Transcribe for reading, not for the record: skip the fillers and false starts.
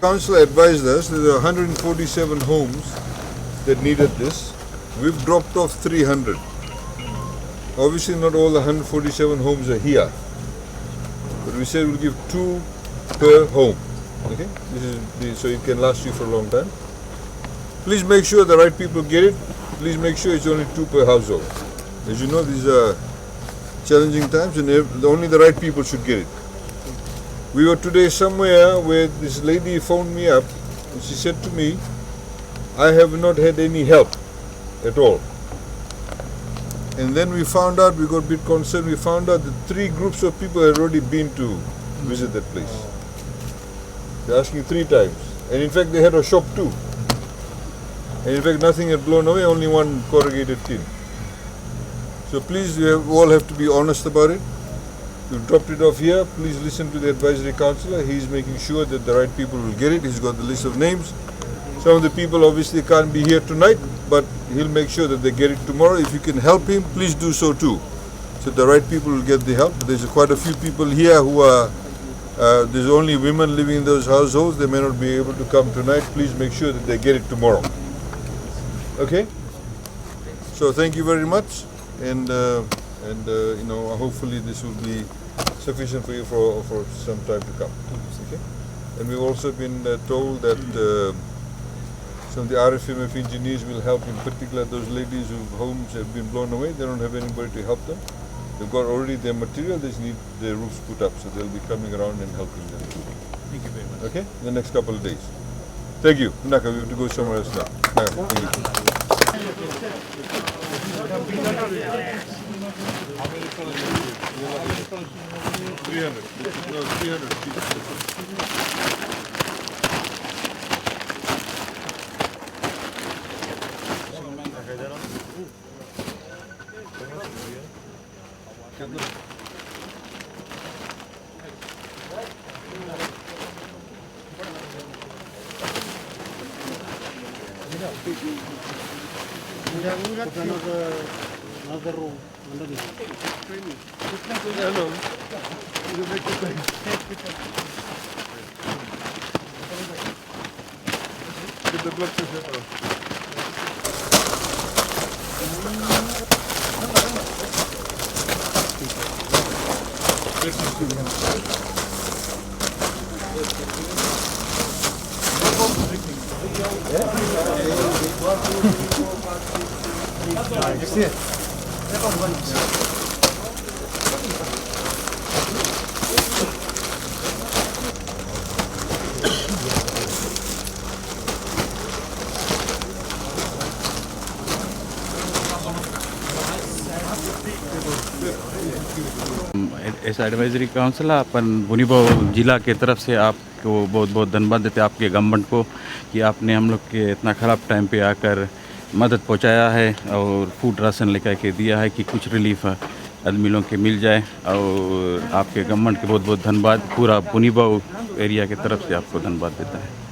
Council advised us that there are 147 homes that needed this. We've dropped off 300. Obviously not all the 147 homes are here, but we said we'll give 2 per home. Okay, so it can last you for a long time. Please make sure the right people get it. Please make sure it's only 2 per household. As you know, these are challenging times, and only the right people should get it. We were today somewhere where this lady phoned me up and she said to me, I have not had any help at all. And then we found out, we got a bit concerned, we found out that 3 groups of people had already been to visit that place. They're asking 3 times. And in fact, they had a shop too. And in fact, nothing had blown away, only one corrugated tin. So please, you all have to be honest about it. We've dropped it off here. Please listen to the advisory councillor. He's making sure that the right people will get it. He's got the list of names. Some of the people obviously can't be here tonight, but he'll make sure that they get it tomorrow. If you can help him, please do so too. So the right people will get the help. There's quite a few people here who are, there's only women living in those households. They may not be able to come tonight. Please make sure that they get it tomorrow. Okay? So thank you very much. And you know, hopefully this will be sufficient for you for some time to come. Okay? And we've also been told that some of the RFMF engineers will help, in particular those ladies whose homes have been blown away. They don't have anybody to help them. They've got already their material, they just need their roofs put up, so they'll be coming around and helping them too. Thank you very much. Okay? In the next couple of days. Thank you. Naka, we have to go somewhere else now. Thank you. 300. No, 300. Another room underneath. Hello. Get the blood pressure off. As advisory council अपन बुनीबाव जिला के तरफ से आपको बहुत बहुत धन्यवाद देते हैं आपके गवर्नमेंट को कि आपने हम लोग के इतना ख़राब टाइम पे आकर मदद पहुंचाया है और फूड राशन लेकर के दिया है कि कुछ रिलीफ आदमी लोग के मिल जाए। और आपके गवर्नमेंट के बहुत बहुत धन्यवाद। पूरा बुनीबाव एरिया के तरफ से आपको धन्यवाद देता है।